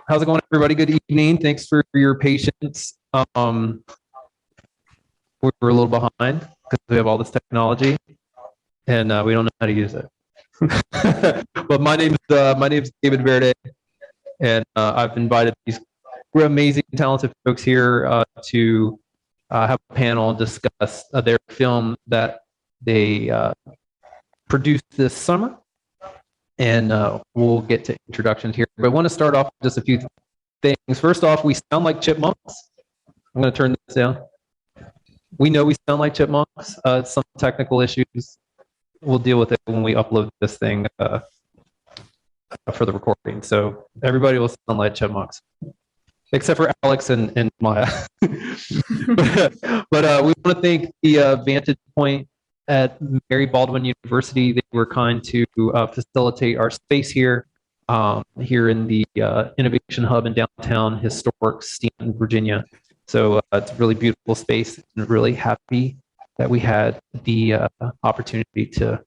How's it going, everybody? Good evening. Thanks for your patience. We were a little behind because we have all this technology and we don't know how to use it. But my name's David Verde, and I've invited these amazing, talented folks here to have a panel and discuss their film that they produced this summer. And we'll get to introductions here. But I want to start off with just a few things. First off, we sound like chipmunks. I'm going to turn this down. We know we sound like chipmunks. Some technical issues. We'll deal with it when we upload this thing for the recording. So everybody will sound like chipmunks, except for Alex and Maya. but we want to thank the Vantage Point at Mary Baldwin University. They were kind to facilitate our space here in the Innovation Hub in downtown historic Staunton, Virginia. So it's a really beautiful space, and really happy that we had the opportunity to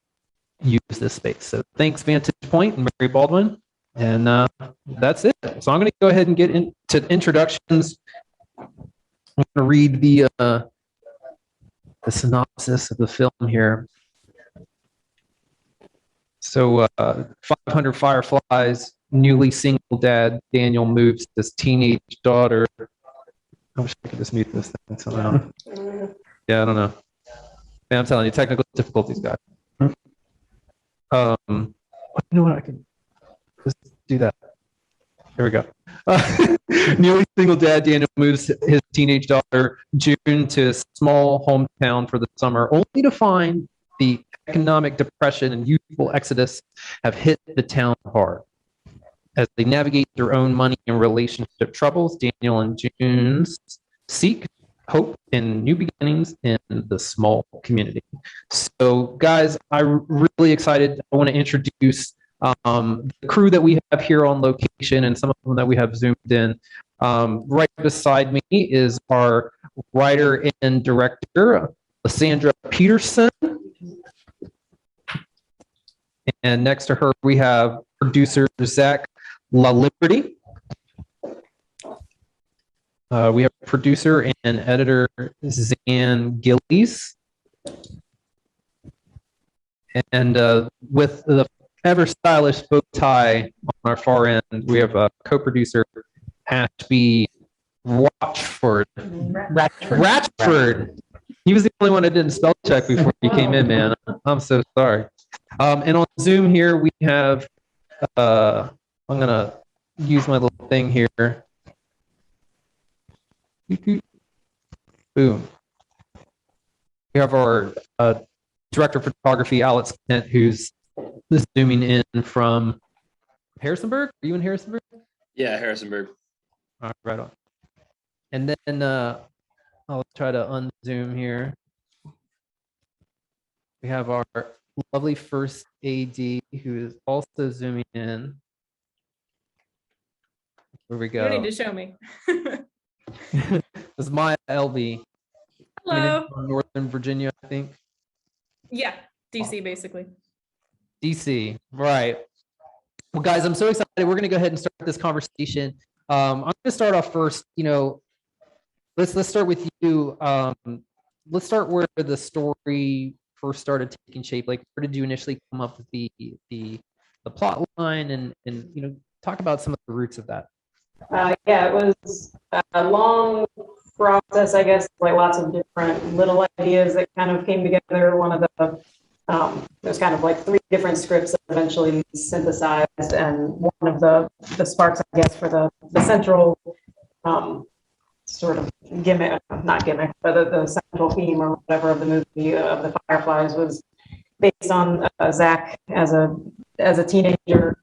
use this space. So thanks, Vantage Point and Mary Baldwin. And that's it. So I'm going to go ahead and get into introductions. I'm going to read the synopsis of the film here. So 500 Fireflies, newly single dad Daniel moves his teenage daughter. I wish I could just mute this thing somehow. Yeah, I don't know. Man, I'm telling you, technical difficulties, guys. You know what? I can just do that. Here we go. Newly single dad Daniel moves his teenage daughter June to a small hometown for the summer, only to find the economic depression and youthful exodus have hit the town hard. As they navigate their own money and relationship troubles, Daniel and June seek hope and new beginnings in the small community. So, guys, I'm really excited. I want to introduce the crew that we have here on location and some of them that we have zoomed in. Right beside me is our writer and director, Lysandra Petersson. And next to her, we have producer Zach Laliberte. We have producer and editor Zan Gillies. And with the ever stylish bow tie on our far end, we have a co-producer, Ashby Wratchford. Wratchford. He was the only one that didn't spell check before he came in, man. I'm so sorry. And on Zoom here, we have, I'm going to use my little thing here. Boom. We have our director of photography, Alex Kent, who's zooming in from Harrisonburg. Are you in Harrisonburg? Yeah, Harrisonburg. Right on. And then I'll try to unzoom here. We have our lovely first AD who is also zooming in. Here we go. You need to show me. This is Maya Elby. Hello. From Northern Virginia, I think. Yeah, DC basically. DC, right. Well, guys, I'm so excited. We're going to go ahead and start this conversation. I'm going to start off first. You know, let's start with you. Let's start where the story first started taking shape. Like, where did you initially come up with the plot line, and you know, talk about some of the roots of that. Yeah, it was a long process, I guess, like lots of different little ideas that kind of came together. One of the there's kind of like 3 different scripts that eventually synthesized, and one of the sparks, I guess, for the central sort of gimmick, not gimmick, but the central theme or whatever of the movie of the Fireflies was based on Zach as a teenager,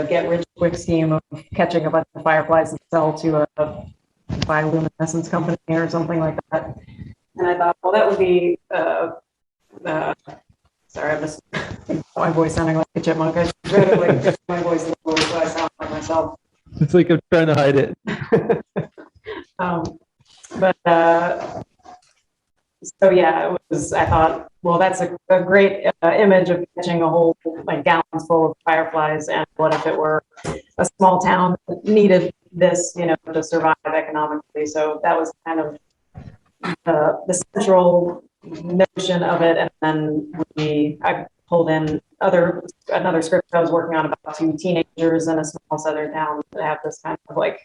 get rich quick scheme of catching a bunch of fireflies and sell to a bioluminescence company or something like that. And I thought, well, that would be sorry, I missed my voice sounding like a chipmunk. I try to like get my voice lower so I sound like myself. It's like I'm trying to hide it. So yeah, it was. I thought, well, that's a great image of catching a whole like gallons full of fireflies, and what if it were a small town that needed this, to survive economically. So that was kind of the central notion of it. And then I pulled in another script I was working on about two teenagers in a small southern town that have this kind of like,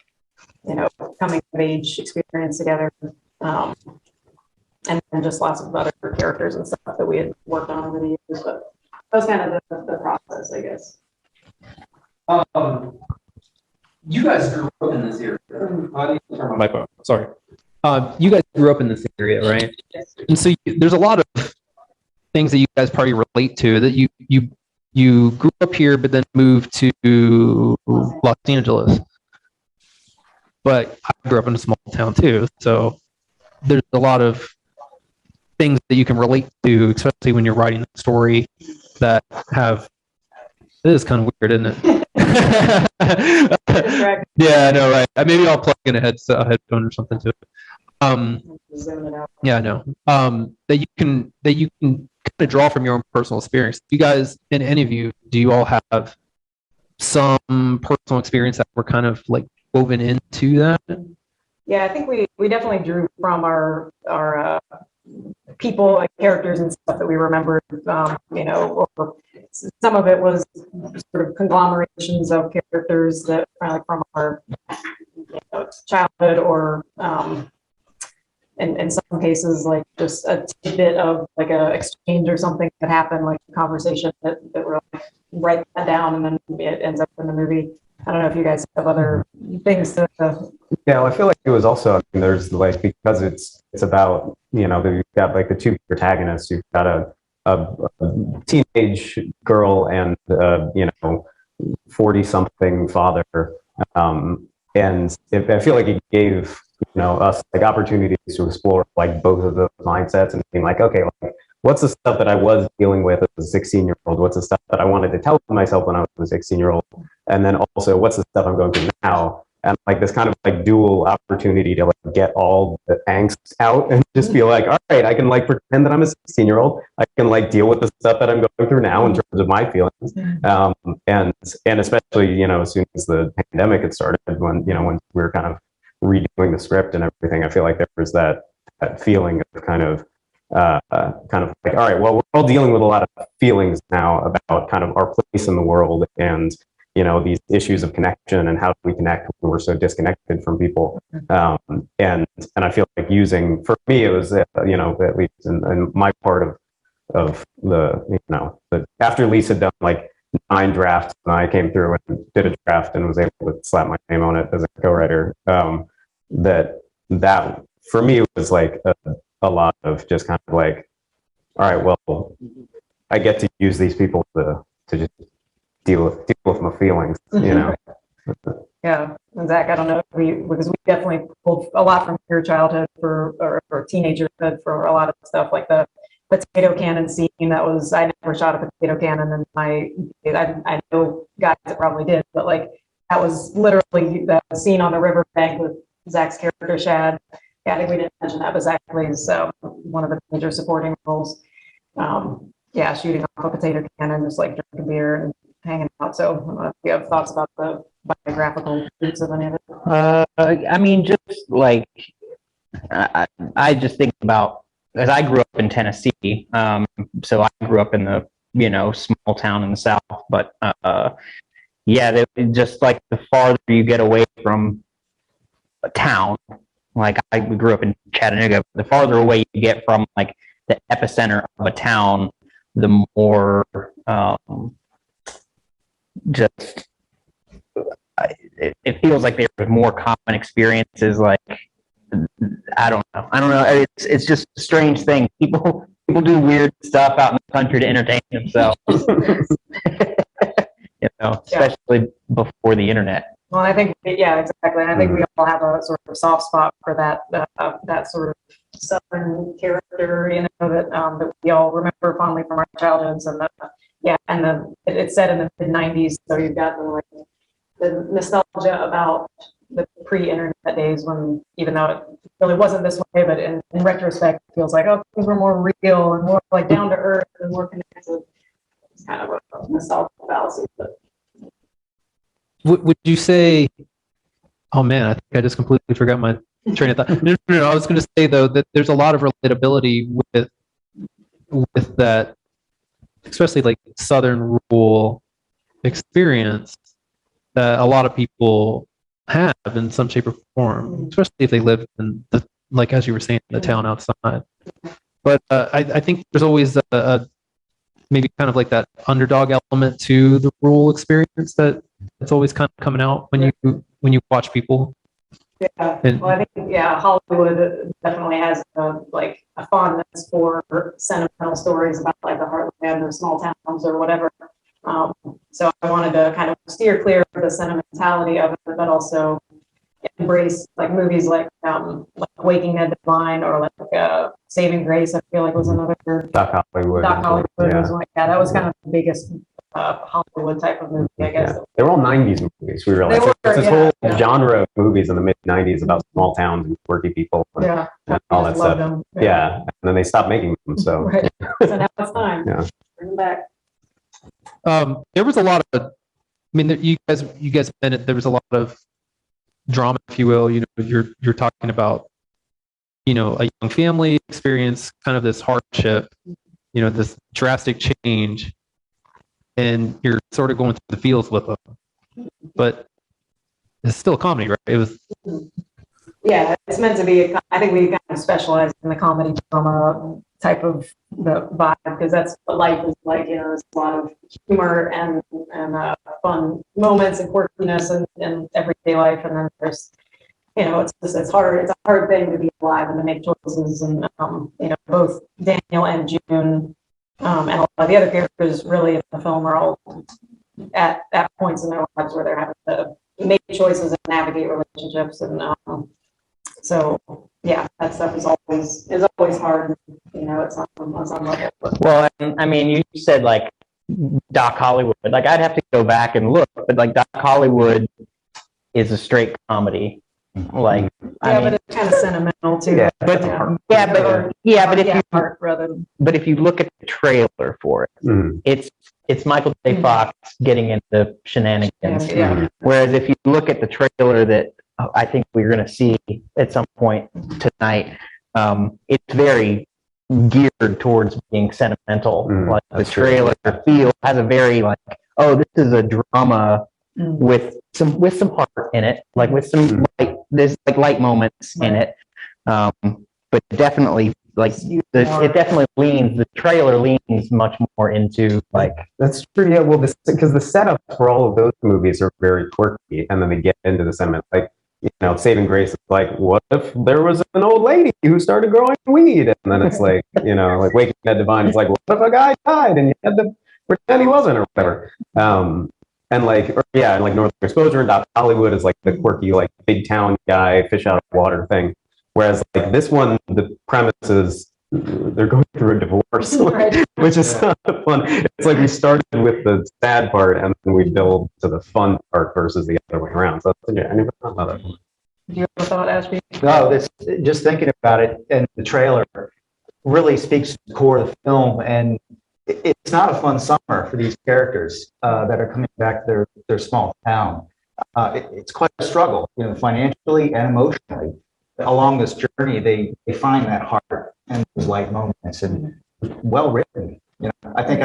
coming of age experience together. And then just lots of other characters and stuff that we had worked on over the years. But that was kind of the process, I guess. You guys grew up in this area. My phone. Sorry. You guys grew up in this area, right? Yes. And so there's a lot of things that you guys probably relate to. That you grew up here, but then moved to Los Angeles. But I grew up in a small town too, so there's a lot of things that you can relate to, especially when you're writing a story that have. It is kind of weird, isn't it? Yeah, I know, right? Maybe I'll plug in a headphone or something to it. Yeah, I know. That you can kind of draw from your own personal experience. You guys, and any of you, do you all have some personal experience that were kind of like woven into that? Yeah, I think we definitely drew from our people, like characters and stuff that we remembered, or some of it was sort of conglomerations of characters that kind of like from our childhood, or in some cases like just a tidbit of like a exchange or something that happened, like a conversation that we're like, write that down, and then it ends up in the movie. I don't know if you guys have other things to. Yeah, well, I feel like it was also, there's like, because it's about, you've got like the two protagonists. You've got a teenage girl and, 40-something father. And I feel like it gave, us like opportunities to explore like both of those mindsets and being like, okay, like, what's the stuff that I was dealing with as a 16-year-old? What's the stuff that I wanted to tell myself when I was a 16-year-old? And then also, what's the stuff I'm going through now? And like this kind of like dual opportunity to like get all the angst out and just be like, all right, I can like pretend that I'm a 16-year-old. I can like deal with the stuff that I'm going through now in terms of my feelings. And especially, as soon as the pandemic had started, when we were kind of redoing the script and everything, I feel like there was that feeling of kind of like, all right, well, we're all dealing with a lot of feelings now about kind of our place in the world, and these issues of connection and how do we connect when we're so disconnected from people. And I feel like for me, it was, at least in my part of the after Lisa had done like 9 drafts, and I came through and did a draft and was able to slap my name on it as a co-writer. That for me was like a lot of just kind of like, all right, well, I get to use these people to just deal with my feelings, Yeah, and Zach, I don't know, because we definitely pulled a lot from your childhood or teenagerhood for a lot of stuff, like the potato cannon scene. I never shot a potato cannon, and I know guys that probably did, but like that was literally the scene on the riverbank with Zach's character Shad. Yeah, I think we didn't mention that, but Zach plays one of the major supporting roles. Shooting off a potato cannon, just like drinking beer and hanging out. So I don't know if you have thoughts about the biographical roots of any of it. Just like I just think about, because I grew up in Tennessee, so I grew up in the small town in the South. But just like the farther you get away from a town, like I grew up in Chattanooga, the farther away you get from like the epicenter of a town, the more it feels like there's more common experiences. Like I don't know. It's just a strange thing. People do weird stuff out in the country to entertain themselves. Especially before the internet. Well, I think, yeah, exactly. And I think we all have a sort of soft spot for that sort of Southern character, that we all remember fondly from our childhoods. And it's set in the mid-90s, so you've got the nostalgia about the pre-internet days, when, even though it really wasn't this way, but in retrospect, it feels like, things were more real and more like down to earth and more connected. It's kind of a nostalgia fallacy, but. Would you say Oh man, I think I just completely forgot my train of thought. No. I was going to say though that there's a lot of relatability with that, especially like Southern rural experience that a lot of people have in some shape or form, especially if they live in the, like as you were saying, the town outside. But I think there's always a maybe kind of like that underdog element to the rural experience that it's always kind of coming out when you watch people. Yeah, And- well, I think, yeah, Hollywood definitely has like a fondness for sentimental stories about like the heartland or small towns or whatever. So I wanted to kind of steer clear of the sentimentality of it, but also embrace like movies like Waking Ned Divine or like Saving Grace. I feel like was another Doc Hollywood. Doc Hollywood Yeah. was like that. That was kind of the biggest Hollywood type of movie, I guess. Yeah. They were all 90s movies, we realized. They were, There's this yeah, whole yeah. genre of movies in the mid 90s about small towns and quirky people and, Yeah, and all I that just love stuff. them. Yeah. And then they stopped making them. So Right. So now it's time. Yeah. Bring them back. There was a lot of, I mean, you guys meant it. There was a lot of drama, if you will. You know, you're talking about, you know, a young family experience, kind of this hardship, you know, this drastic change, and you're sort of going through the feels with them. But it's still a comedy, right? It was. Yeah, it's meant to be. I think we kind of specialize in the comedy drama type of the vibe because that's what life is like. You know, there's a lot of humor and fun moments and quirkiness in everyday life, and then there's, you know, it's hard. It's a hard thing to be alive and to make choices, and you know, both Daniel and June and a lot of the other characters really in the film are all at points in their lives where they're having to make choices and navigate relationships, and so yeah, that stuff is always hard. You know, it's on some level. But. Well, I mean, you said like Doc Hollywood. Like I'd have to go back and look, but like Doc Hollywood is a straight comedy. Like I mean, but it's kind of sentimental too. Yeah, but if you look at the trailer for it, it's Michael J. Fox getting into shenanigans. Yeah. Whereas if you look at the trailer that I think we're going to see at some point tonight, it's very geared towards being sentimental. Like the trailer has a very like, oh, this is a drama with some heart in it, like with some there's like light moments in it, but definitely like it definitely leans. The trailer leans much more into like that's true. Yeah, well, because the setup for all of those movies are very quirky, and then they get into the sentiment. Like, you know, Saving Grace is like, what if there was an old lady who started growing weed? And then it's like, you know, like Waking Ned Divine is like, what if a guy died and you had to pretend he wasn't or whatever. And like, and like Northern Exposure and Doc Hollywood is like the quirky, like big town guy, fish out of water thing. Whereas like this one, the premise is they're going through a divorce, which is fun. It's like we started with the sad part and then we build to the fun part versus the other way around. So yeah, I never thought about that one. Do you have a thought, Ashby? No, this just thinking about it, and the trailer really speaks to the core of the film, and it's not a fun summer for these characters that are coming back to their small town. It's quite a struggle, you know, financially and emotionally. Along this journey, they find that heart and those light moments, and well written. You know, I think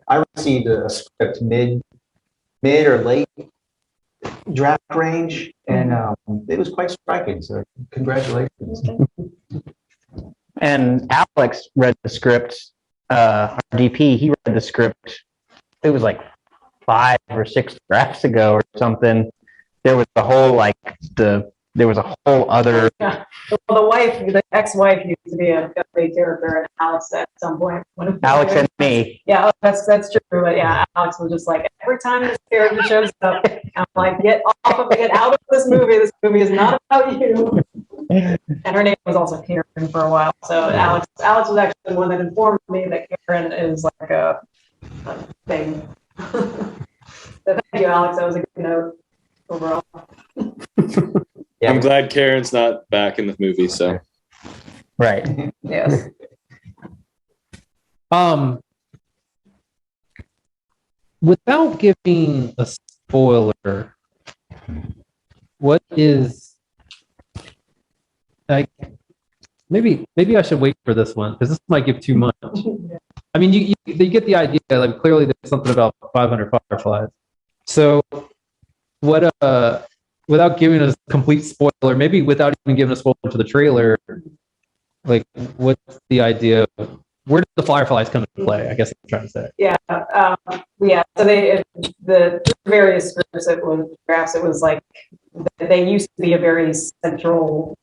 I received a script mid or late draft range, and it was quite striking. So congratulations. And Alex read the script. Our DP, he read the script. It was like 5 or 6 drafts ago or something. There was a whole other. Yeah. Well, the ex-wife used to be a big character, and Alex at some point. Alex and me. Yeah, that's true. But yeah, Alex was just like, every time this character shows up, I'm like, get out of this movie. This movie is not about you. And her name was also Karen for a while. So Alex was actually the one that informed me that Karen is like a thing. So thank you, Alex. That was a good note overall. Yeah. I'm glad Karen's not back in the movie, so. Right. Yes. Without giving a spoiler, what is like? Maybe I should wait for this one because this might give too much. I mean, you get the idea. Like clearly, there's something about 500 Fireflies. So, what? Without giving us a complete spoiler, maybe without even giving a spoiler to the trailer, like what's the idea? Where do the Fireflies come into play? I guess I'm trying to say. Yeah, yeah. So the various scripts it was drafts. It was like they used to be a very central,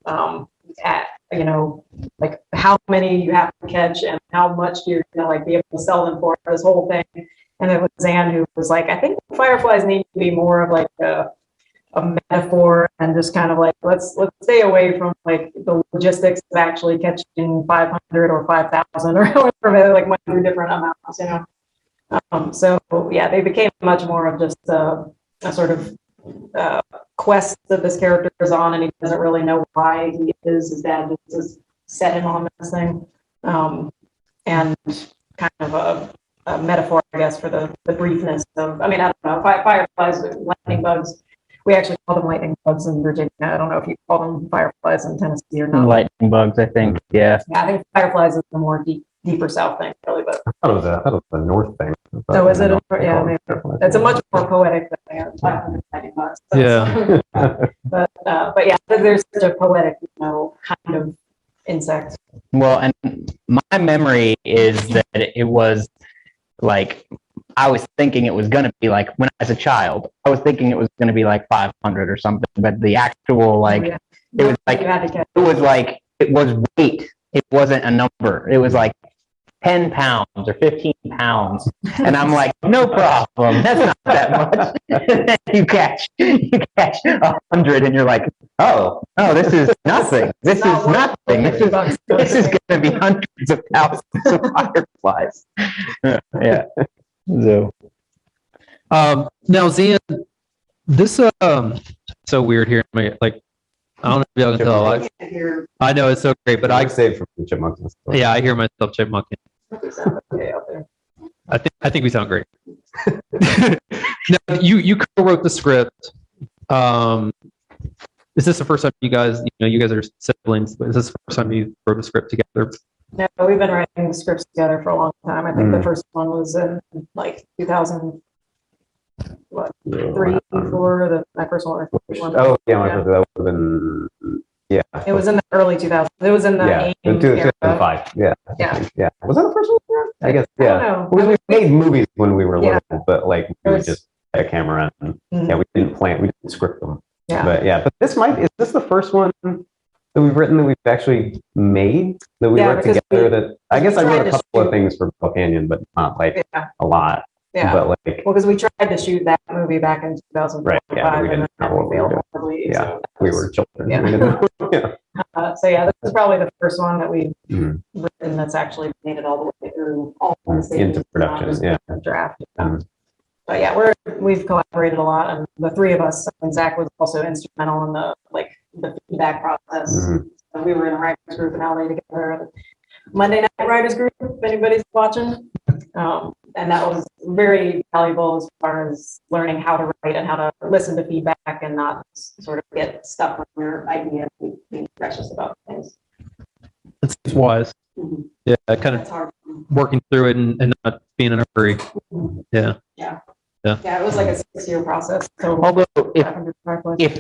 like how many you have to catch and how much you're gonna like be able to sell them for this whole thing. And it was Zan who was like, I think Fireflies need to be more of like a metaphor and just kind of like let's stay away from like the logistics of actually catching 500 or 5,000 or however like much different amounts, so yeah, they became much more of just a sort of quest that this character is on, and he doesn't really know why he is. His dad just set him on this thing, and kind of a metaphor, I guess, for the briefness of. I mean, I don't know. Fireflies, lightning bugs. We actually call them lightning bugs in Virginia. I don't know if you call them fireflies in Tennessee or not. Lightning bugs, I think. Yeah. Yeah, I think fireflies is the more deeper south thing, really. But I thought it was a north thing. so is it? Yeah, maybe. It's a much more poetic thing. 500 lightning bugs. So Yeah. but yeah, there's such a poetic, kind of insect. Well, and my memory is that it was like I was thinking it was going to be like when I was a child. I was thinking it was going to be like 500 or something, but the actual it was like it was weight. It wasn't a number. It was like 10 pounds or 15 pounds, and I'm like, no problem. That's not that much. And then you catch 100, and you're like, oh, this is nothing. This is nothing. This is going to be hundreds of thousands of fireflies. Yeah. So, now Zan, this so weird here. Like, I don't know if y'all can tell. I know it's so great, but I saved from the chipmunks. Yeah, I hear myself chipmunking. Okay, out there. I think we sound great. Now, you co-wrote the script. Is this the first time you guys are siblings, but is this the first time you wrote a script together? No, we've been writing scripts together for a long time. I think the first one was in like 2000. What, 3, 4? My first one. Oh, yeah, my first, that would have been, yeah. It was in the early 2000s. It was in the Yeah, AIM 2005. Yeah. Yeah. Yeah. Was that the first one? I guess, I yeah. don't We know. made movies when we were Yeah. little, but like we would just had a camera and Mhm. yeah, we didn't script them. Yeah. But is this the first one that we've written that we've actually made that we Yeah, worked because together? I guess I tried wrote a to couple of shoot- things for Book Canyon, but not like Yeah. a lot. Yeah. But like, Well, because we tried to shoot that movie back in 2005, Right, yeah, we and didn't know then what we were failed doing. horribly. yeah, So that we was- were children. yeah. We didn't know. Yeah. So yeah, this is probably the first one that we've Mhm. written that's actually made it all the way through all the stages, Into production, not just yeah. the draft. Mhm. But yeah, we've collaborated a lot, and the three of us. And Zach was also instrumental in the feedback process. Mhm. So we were in a writers group in LA together. Monday Night Writers Group, if anybody's watching. And that was very valuable as far as learning how to write and how to listen to feedback and not sort of get stuck on your idea and being precious about things. It's wise. Mhm. Yeah, kind That's of hard. working through it and not being in a hurry. Yeah. Yeah. Yeah. Yeah, it was like a 6-year process. So although if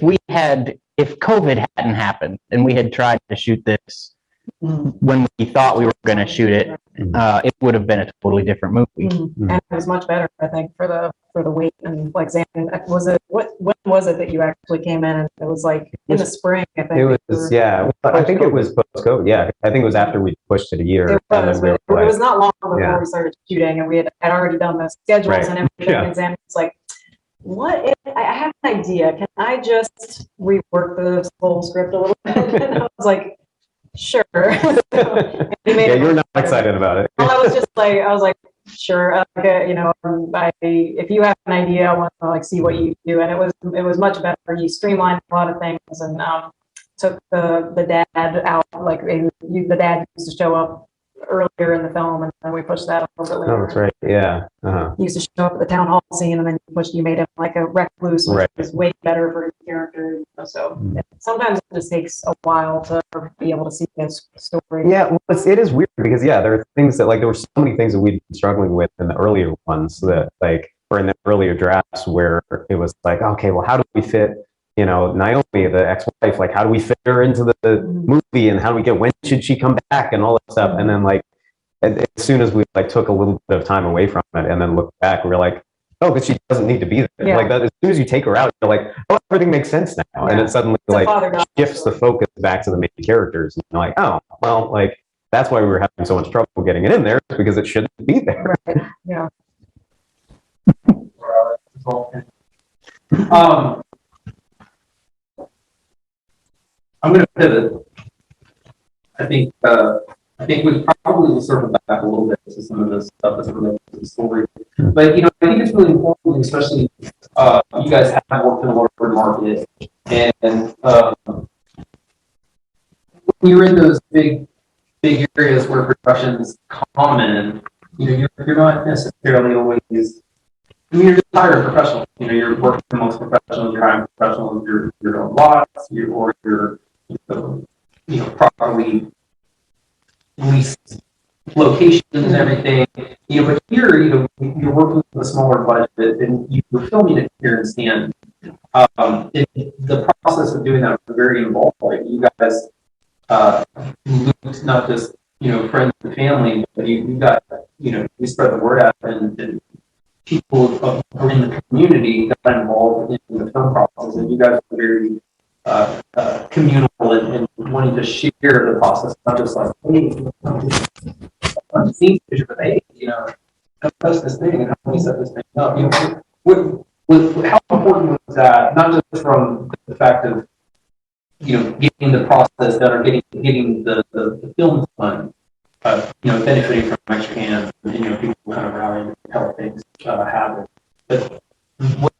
COVID hadn't happened and we had tried to shoot this when we thought we were going to shoot it, it would have been a totally different movie. And it was much better, I think, for the weight and like Zan. Was it when was it that you actually came in? And it was like in the spring, I think. It was, yeah. I think it was post-COVID. Yeah, I think it was after we pushed it a year. It and was, then we but were it was like, not long before Yeah. we started shooting, and we had already done the schedules Right. and everything. Yeah. And Zan was like, "What? I have an idea. Can I just rework the whole script a little bit?" And I was like, "Sure." So, he made yeah, it you're much not better. excited about it. Well, I was like, sure. If you have an idea, I want to like see what you do, and it was much better. You streamlined a lot of things and took the dad out. Like the dad used to show up earlier in the film, and then we pushed that a little bit Oh, later. that's right. Yeah. Uh-huh. He used to show up at the town hall scene, and then you made him like a recluse, which Right. was way better for his character. You know, so sometimes it just takes a while to be able to see his story. Yeah, well, it is weird because there are things that there were so many things that we'd been struggling with in the earlier ones that or in the earlier drafts where it was like, okay, well, how do we fit, Naomi, the ex-wife, how do we fit her into the movie, and how do we when should she come back, and all that stuff, and then as soon as we took a little bit of time away from it and then looked back, we were like, oh, but she doesn't need to be there. Yeah. That as soon as you take her out, you're like, oh, everything makes sense now, and it suddenly shifts the focus back to the main characters, and you're like, oh, well, that's why we were having so much trouble getting it in there, because it shouldn't be there. Right. Yeah. I'm going to pivot. I think we probably will circle back a little bit to some of this stuff that's related to the story. But I think it's really important, especially you guys have worked in the Wratchford market, and when you're in those big areas where production's common, you're not necessarily always. You're just hired professional. You're working amongst professionals. You're hiring professionals. You're on lots. You're properly leased locations and everything. But here, you're working with a smaller budget, and you're filming it here in Staunton. The process of doing that was very involved. You guys looped not just friends and family, but you got you spread the word out, and people in the community got involved in the film process, and you guys were very communal and wanting to share the process, not just hey, I'm seeing picture, but hey, how post this thing and how can we set this thing up? How important was that? Not just from the fact of getting the process done or getting the film done, benefiting from extra hands, and people kind of rallying to help things happen. But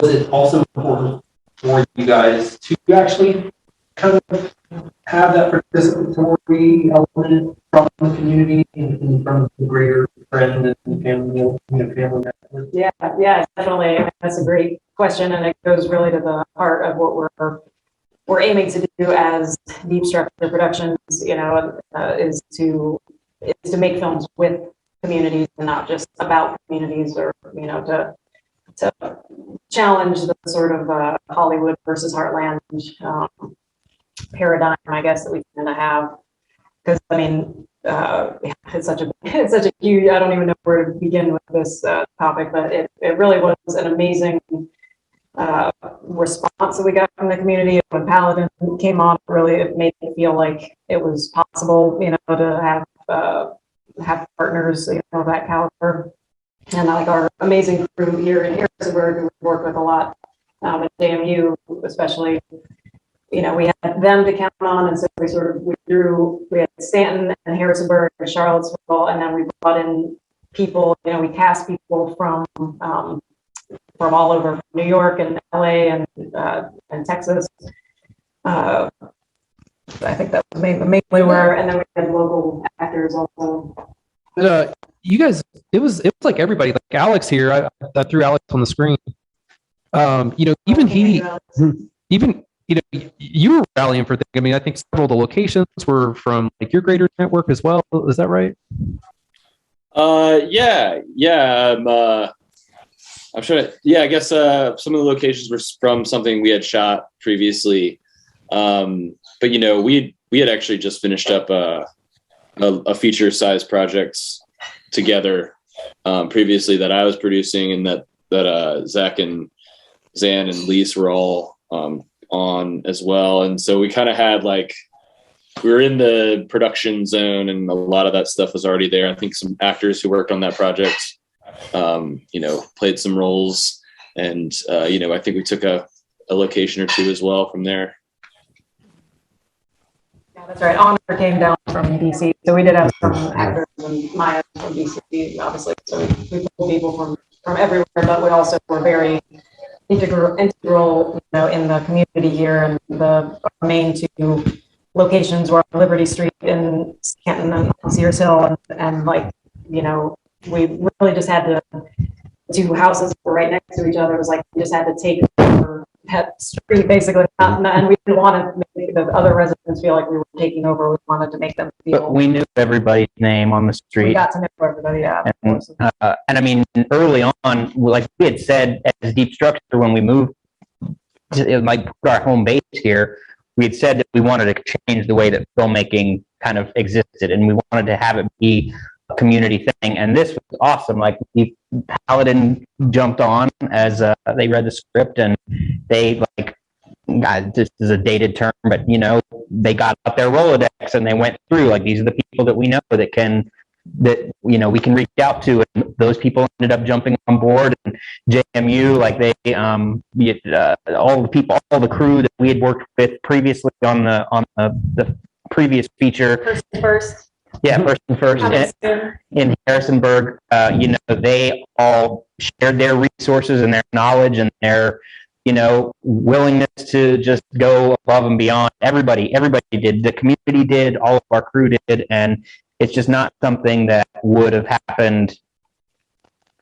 was it also important for you guys to actually kind of have that participatory element from the community and from the greater friend and family, family network? Yeah, definitely. That's a great question, and it goes really to the heart of what we're aiming to do as Deep Structure Productions. Is to make films with communities and not just about communities, or to challenge the sort of Hollywood versus Heartland paradigm, I guess, that we tend to have. Because it's such a huge. I don't even know where to begin with this topic, but it really was an amazing response that we got from the community when Paladin came on. Really, it made me feel like it was possible, to have partners, of that caliber. And our amazing crew here in Harrisonburg, who we work with a lot, at JMU especially, we had them to count on, and so we had Staunton and Harrisonburg and Charlottesville, and then we brought in people, we cast people from all over New York and LA and Texas. I think that was mainly where, and then we had local actors also. You guys, it was like everybody, like Alex here. I threw Alex on the screen. You were rallying for things. I think several of the locations were from your greater network as well. Is that right? Yeah. I'm sure. Yeah, I guess some of the locations were from something we had shot previously. But we had actually just finished up a feature size projects together previously that I was producing, and that Zach and Zan and Lise were all on as well. And so we kind of had we were in the production zone, and a lot of that stuff was already there. I think some actors who worked on that project played some roles, and I think we took a location or two as well from there. Yeah, that's right. Honor came down from DC, so we did have some actors, and Maya from DC, obviously. So we pulled people from everywhere, but we also were very integral, in the community here, and the main two locations were on Liberty Street in Canton and Sears Hill, and like, you know, we really just had to, two houses were right next to each other. It was like we just had to take over that street basically, and we didn't want to make the other residents feel like we were taking over. We wanted to make them feel. But we knew everybody's name on the We street. got to know everybody, yeah. And I mean, early on, like we had said, as Deep Structure, when we moved to like our home base here, we had said that we wanted to change the way that filmmaking kind of existed, and we wanted to have it be a community thing. And this was awesome. Like Paladin jumped on as they read the script, and they like, God, this is a dated term, but you know, they got out their Rolodex and they went through like, these are the people that we know that you know we can reach out to, and those people ended up jumping on board. And JMU, like they all the people, all the crew that we had worked with previously on the previous feature. First. Yeah, first in Harrisonburg, you know, they all shared their resources and their knowledge and their, you know, willingness to just go above and beyond. Everybody did. The community did. All of our crew did, and it's just not something that would have happened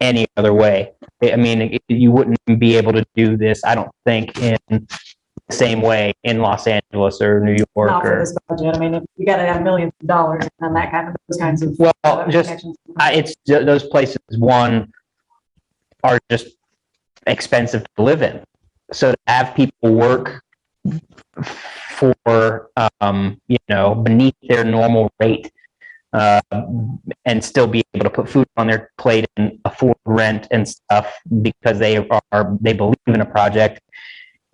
any other way. I mean, you wouldn't be able to do this, I don't think, in the same way in Los Angeles or New York. Not for this budget. I mean, if you got to have millions of dollars and that kind of those kinds of just connections. it's those places. One are just expensive to live in, so to have people work for you know, beneath their normal rate, and still be able to put food on their plate and afford rent and stuff because they believe in a project,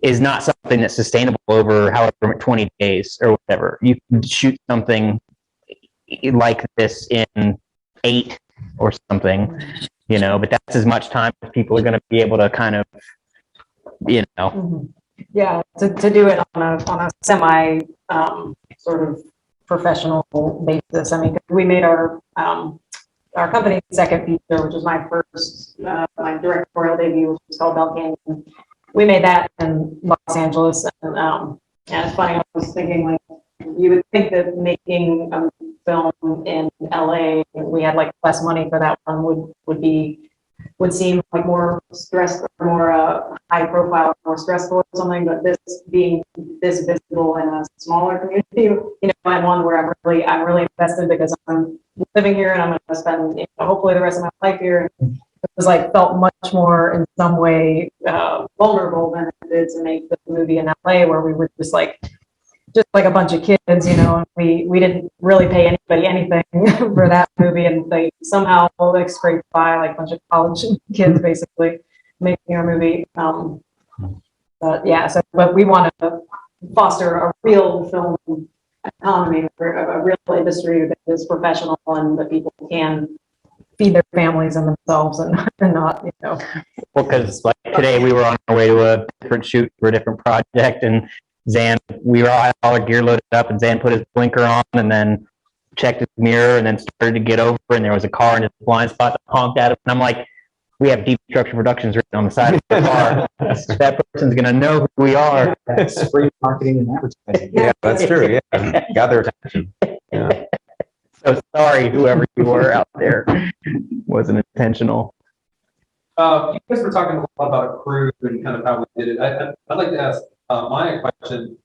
is not something that's sustainable over however 20 days or whatever. You can shoot something like this in 8 or something, you know, but that's as much time as people are going to be able to kind of, you know. Mm-hmm. Yeah, to do it on a semi sort of professional basis. I mean, we made our company's second feature, which was my first my directorial debut, which was called Bell Canyon. We made that in Los Angeles, and it's funny. I was thinking, like, you would think that making a film in LA, we had like less money for that one, would seem like more stressful, more high profile, more stressful or something. But this being this visible in a smaller community, you know, and one where I'm really invested because I'm living here and I'm going to spend, you know, hopefully the rest of my life here. It was like felt much more in some way vulnerable than it did to make the movie in LA, where we were just like a bunch of kids, you know, and we didn't really pay anybody anything for that movie, and they somehow like scraped by like a bunch of college kids basically making our movie. But yeah, but we want to foster a real film economy, a real industry that is professional and that people can feed their families and themselves and not, you know. Well, because like today we were on our way to a different shoot for a different project, and Zan, we were all our gear loaded up, and Zan put his blinker on and then checked his mirror and then started to get over, and there was a car in his blind spot that honked at him. And I'm like, we have Deep Structure Productions written on the side of the car. That person's going to know who we are. Spray marketing and advertising. Yeah, that's true. Yeah, got their attention. Yeah. So sorry, whoever you were out there. Wasn't intentional. You guys were talking a lot about a crew and kind of how we did it. I'd like to ask Maya a question.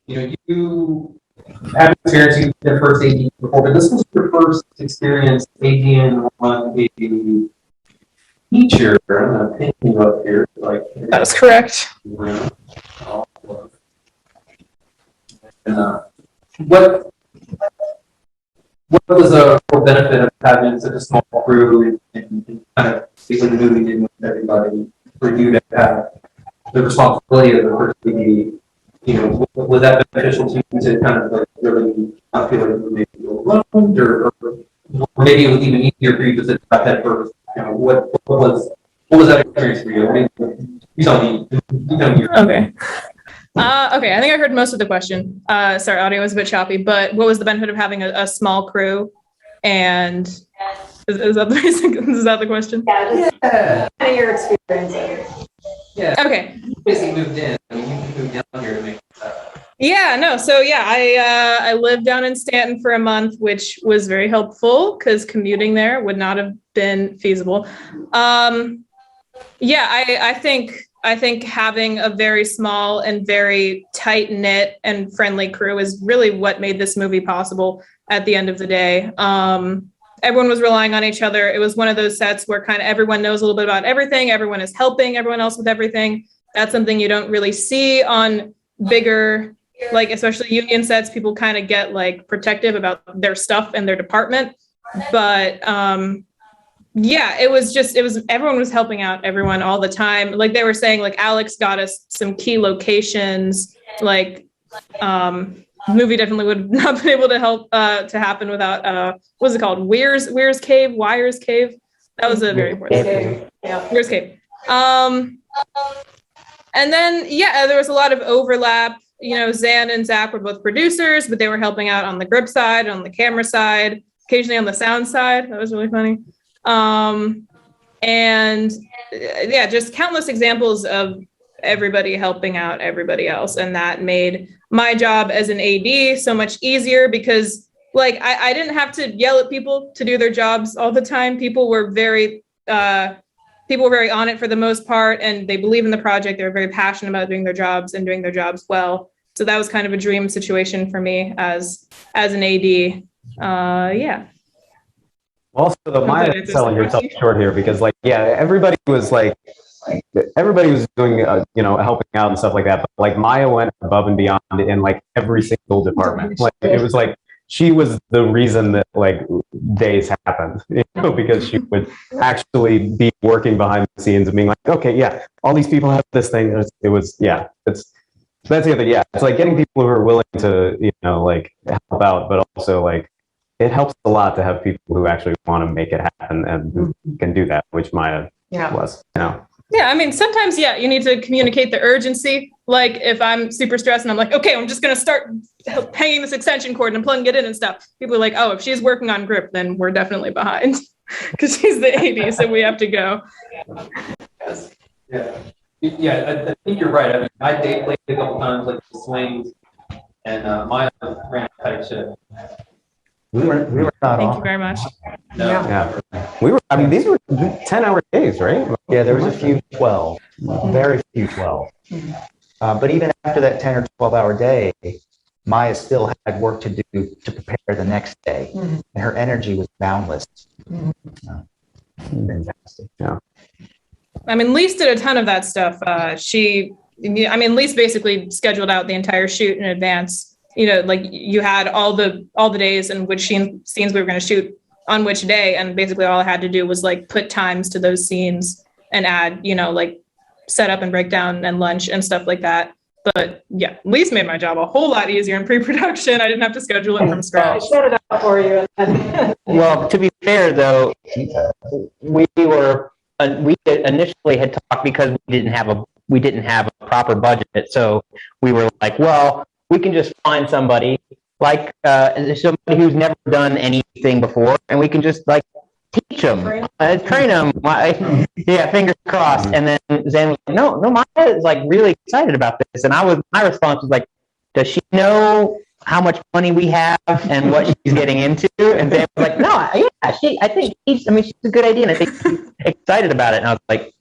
You know, you have experience your first AD before, but this was your first experience ADing on a feature. I'm not thinking up here. Like, That's correct. What was a real benefit of having such a small crew and kind of basically the movie in with everybody for you to have the responsibility of the first AD? You know, was that beneficial to you to kind of like really not feel like you were maybe alone, or maybe it was even easier for you to sit about that first? You know, what was that experience for you? I mean, you tell me. Okay. Okay, I think I heard most of the question. Sorry, audio was a bit choppy, but what was the benefit of having a small crew? And is that the question? Yeah. Kind of your experience. Yeah. Okay. You basically moved in. I mean, you moved down here to make that. Yeah, no. So yeah, I lived down in Staunton for a month, which was very helpful because commuting there would not have been feasible. Yeah, I think having a very small and very tight knit and friendly crew is really what made this movie possible at the end of the day. Everyone was relying on each other. It was one of those sets where kind of everyone knows a little bit about everything. Everyone is helping everyone else with everything. That's something you don't really see on bigger, like especially union sets. People kind of get like protective about their stuff and their department. But yeah, it was everyone was helping out everyone all the time. Like they were saying, like Alex got us some key locations. Like movie definitely would not been able to help to happen without what's it called? Weir's Cave, Wires Cave. That was a very important thing. Yeah, Weir's Cave. And then yeah, there was a lot of overlap. You know, Zan and Zach were both producers, but they were helping out on the grip side, on the camera side, occasionally on the sound side. That was really funny. And yeah, just countless examples of everybody helping out everybody else. And that made my job as an AD so much easier because like I didn't have to yell at people to do their jobs all the time. People were very on it for the most part, and they believe in the project. They're very passionate about doing their jobs and doing their jobs well. So that was kind of a dream situation for me as an AD. Yeah. Also, the Maya is selling yourself short here because, like, yeah, everybody was doing, you know, helping out and stuff like that. But like Maya went above and beyond in like every single department. Like it was like she was the reason that like days happened, you know, because she would actually be working behind the scenes and being like, okay, yeah, all these people have this thing. It was yeah, that's the other thing. Yeah, it's like getting people who are willing to, you know, like help out, but also like. It helps a lot to have people who actually want to make it happen and can do that, which Maya was, you know. Yeah, I mean, sometimes, yeah, you need to communicate the urgency. Like if I'm super stressed and I'm like, okay, I'm just going to start hanging this extension cord and plugging it in and stuff. People are like, oh, if she's working on grip, then we're definitely behind because she's the AD, so we have to go. Yeah, I think you're right. I mean, I day played a couple times, like the swings, and Maya ran a tight ship. We were not Thank on. you very much. No. Yeah. We were, I mean, these were 10-hour days, right? Yeah, there was a few 12, very few 12. But even after that 10 or 12-hour day, Maya still had work to do to prepare the next day. And her energy was boundless. Fantastic. Yeah. I mean, Lise did a ton of that stuff. Lise basically scheduled out the entire shoot in advance. You know, like you had all the days and which scenes we were going to shoot on which day. And basically all I had to do was like put times to those scenes and add, you know, like set up and breakdown and lunch and stuff like that. But yeah, Lise made my job a whole lot easier in pre-production. I didn't have to schedule it from scratch. I set it up for you. Well, to be fair, though, we initially had talked because we didn't have a proper budget. So we were like, well, we can just find somebody like somebody who's never done anything before, and we can just like teach them, train them. Yeah, fingers crossed. And then Zan was like, no, Maya is like really excited about this. And my response was like, does she know how much money we have and what she's getting into? And Zan was like, no, yeah, I think she's a good idea, and I think she's excited about it. And I was like,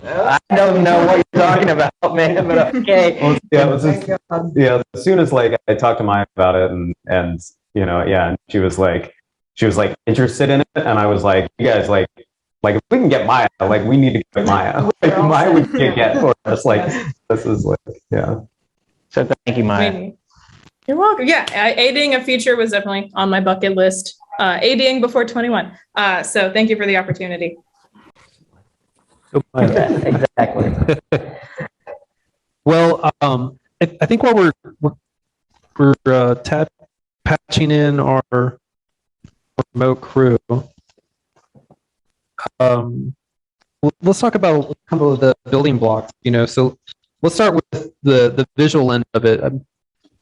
I don't know what you're talking about, man, but okay. Well, yeah, it was just, as soon as like I talked to Maya about it and you know, yeah, and she was like interested in it, and I was like, you guys like if we can get Maya, like we need to get Maya. Like Maya we can't get for us. Like this is like, yeah. So thank you, Maya. You're welcome. Yeah, ADing a feature was definitely on my bucket list. ADing before 21. So thank you for the opportunity. Exactly. Well, I think while we're patching in our remote crew, let's talk about a couple of the building blocks. You know, so let's start with the visual end of it.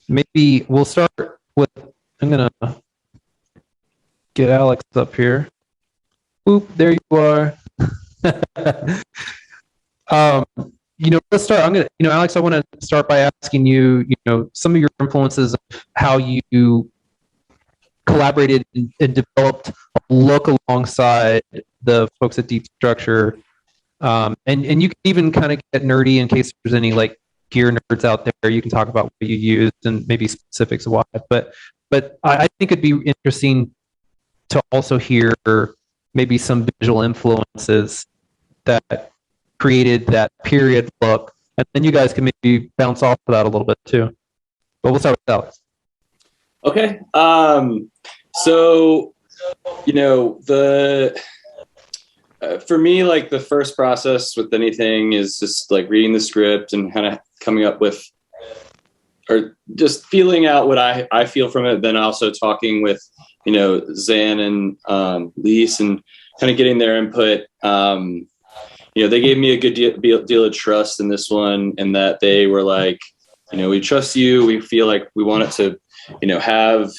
Maybe we'll start with. I'm gonna get Alex up here. Oop, there you are. let's start. Alex, I want to start by asking you, some of your influences of how you collaborated and developed a look alongside the folks at Deep Structure. And you can even kind of get nerdy in case there's any like gear nerds out there. You can talk about what you used and maybe specifics of why. But I think it'd be interesting to also hear maybe some visual influences that created that period look, and then you guys can maybe bounce off of that a little bit too. But we'll start with Alex. Okay. So, for me, like the first process with anything is just like reading the script and kind of coming up with, or just feeling out what I feel from it. Then also talking with, Zan and Lise and kind of getting their input. They gave me a good deal of trust in this one, and that they were like, we trust you. We feel like we want it to, have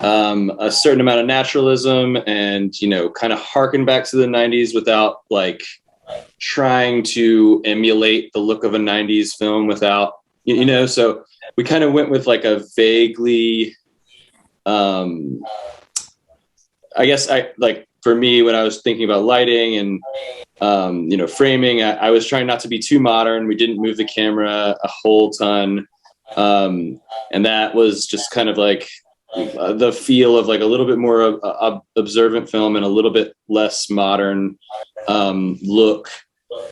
a certain amount of naturalism and, kind of harken back to the 90s without like trying to emulate the look of a 90s film without, so we kind of went with like a vaguely, I guess for me, when I was thinking about lighting and, framing, I was trying not to be too modern. We didn't move the camera a whole ton. And that was just kind of like the feel of like a little bit more observant film and a little bit less modern look.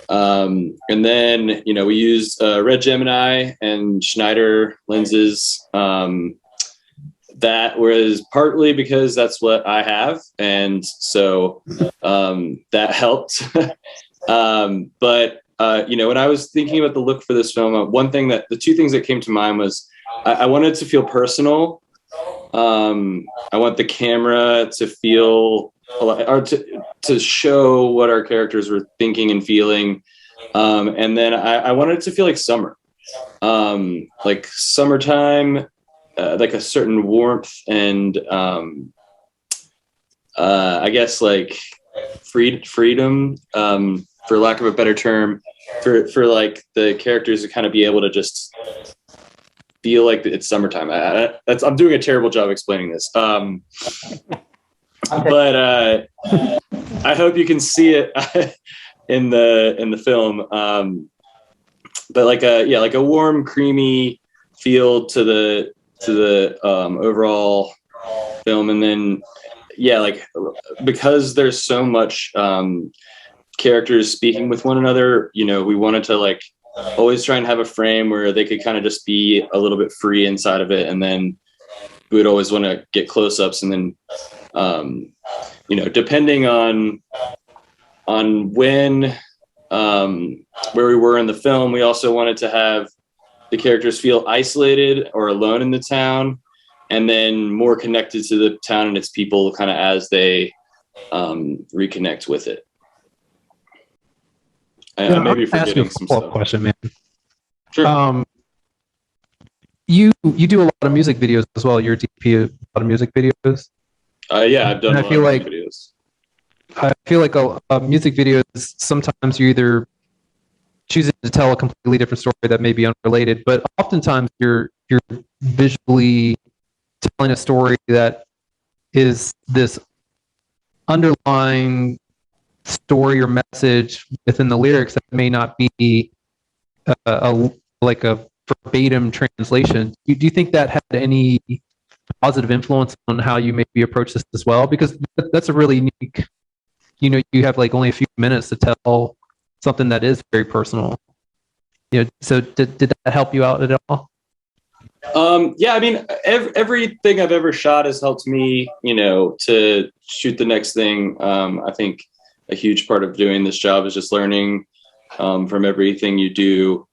And then, we used Red Gemini and Schneider lenses. That was partly because that's what I have. And so that helped. But when I was thinking about the look for this film, the two things that came to mind was I wanted to feel personal. I want the camera to feel, or to show what our characters were thinking and feeling. And then I wanted it to feel like summer, like summertime, like a certain warmth and I guess like freedom, for lack of a better term, for like the characters to kind of be able to just feel like it's summertime. I'm doing a terrible job explaining this. But I hope you can see it in the film. But like a warm, creamy feel to the overall film. And then because there's so much characters speaking with one another, we wanted to like always try and have a frame where they could kind of just be a little bit free inside of it. And then we would always want to get close-ups, and then depending on when where we were in the film, we also wanted to have the characters feel isolated or alone in the town, and then more connected to the town and its people kind of as they reconnect with it. I may be forgetting some stuff. Question, man. Sure. You do a lot of music videos as well. You're a DP of a lot of music videos. Yeah, I've done a lot of music videos. I feel like a music video is sometimes you're either choosing to tell a completely different story that may be unrelated, but oftentimes you're visually telling a story that is this underlying story or message within the lyrics that may not be like a verbatim translation. Do you think that had any positive influence on how you maybe approach this as well? Because that's a really unique, you have like only a few minutes to tell something that is very personal. So did that help you out at all? Yeah, I mean, everything I've ever shot has helped me, to shoot the next thing. I think a huge part of doing this job is just learning from everything you do.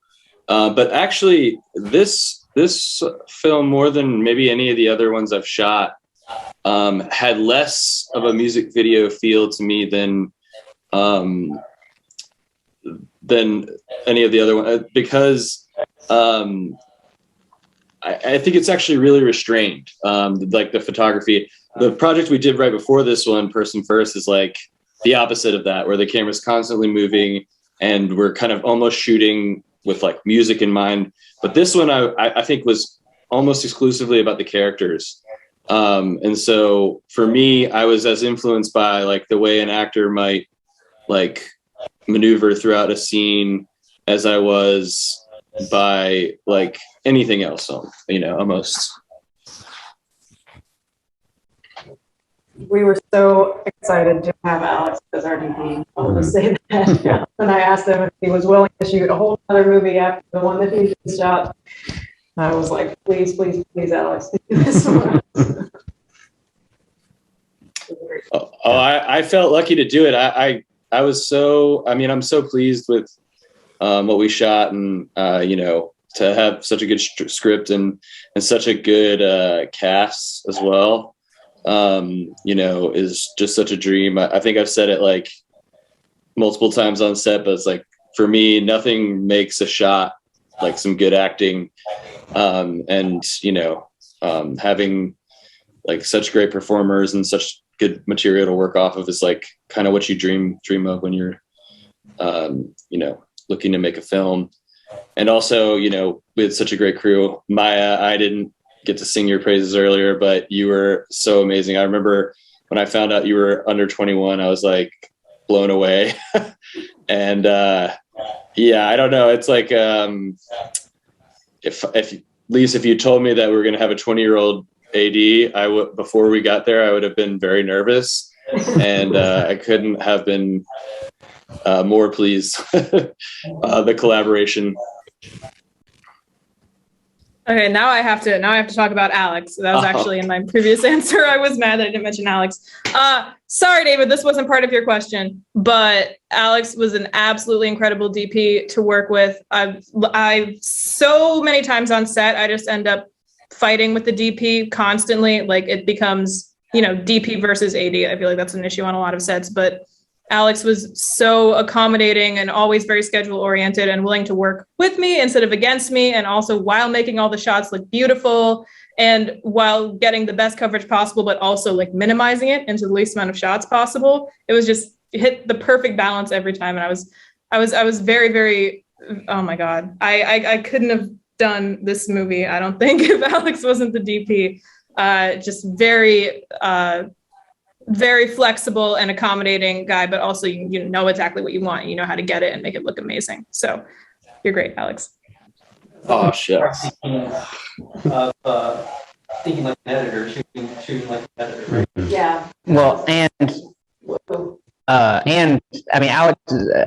But actually, this film, more than any of the other ones I've shot, had less of a music video feel to me than any of the other ones, because I think it's actually really restrained. Like the photography, the project we did right before this one, Person First, is like the opposite of that, where the camera's constantly moving. and we're kind of almost shooting with like music in mind. But this one I think was almost exclusively about the characters. And so for me, I was as influenced by like the way an actor might like maneuver throughout a scene as I was by like anything else, almost. We were so excited to have Alex as our DP. I'll just say that. When I asked him if he was willing to shoot a whole other movie after the one that he just shot, I was like, please, please, please, Alex, do this one. I felt lucky to do it. I was so, I'm so pleased with what we shot, and to have such a good script and such a good cast as well. Is just such a dream. I think I've said it like multiple times on set, but it's like, for me, nothing makes a shot like some good acting. Having like such great performers and such good material to work off of is like kind of what you dream of when you're, looking to make a film. And also, we had such a great crew. Maya, I didn't get to sing your praises earlier, but you were so amazing. I remember when I found out you were under 21, I was like blown away. And I don't know. It's like, if you told me that we were going to have a 20-year-old AD, before we got there, I would have been very nervous, and I couldn't have been more pleased. The collaboration. Okay, now I have to talk about Alex. That was actually in my previous answer. I was mad that I didn't mention Alex. Sorry, David, this wasn't part of your question, but Alex was an absolutely incredible DP to work with. I've so many times on set, I just end up fighting with the DP constantly. Like it becomes, DP versus AD. I feel like that's an issue on a lot of sets, but Alex was so accommodating and always very schedule oriented and willing to work with me instead of against me. And also while making all the shots look beautiful and while getting the best coverage possible, but also like minimizing it into the least amount of shots possible. It was just hit the perfect balance every time. And I was very, very, oh my God, I couldn't have done this movie, I don't think, if Alex wasn't the DP. Just very, very flexible and accommodating guy, but also you know exactly what you want. You know how to get it and make it look amazing. So you're great, Alex. Oh, shucks. Thinking like an editor, shooting like an editor, right? Yeah. Well, and Alex,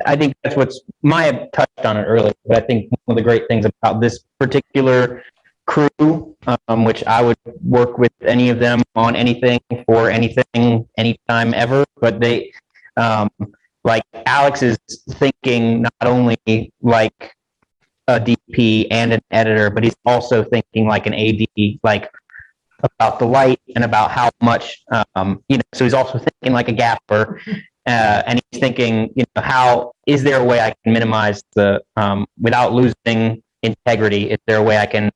I think that's what's Maya touched on it earlier, but I think one of the great things about this particular crew, which I would work with any of them on anything for anything, anytime ever, but they, like Alex is thinking not only like a DP and an editor, but he's also thinking like an AD, like about the light and about how much, so he's also thinking like a gaffer. And he's thinking, how is there a way I can minimize the, without losing integrity? Is there a way I can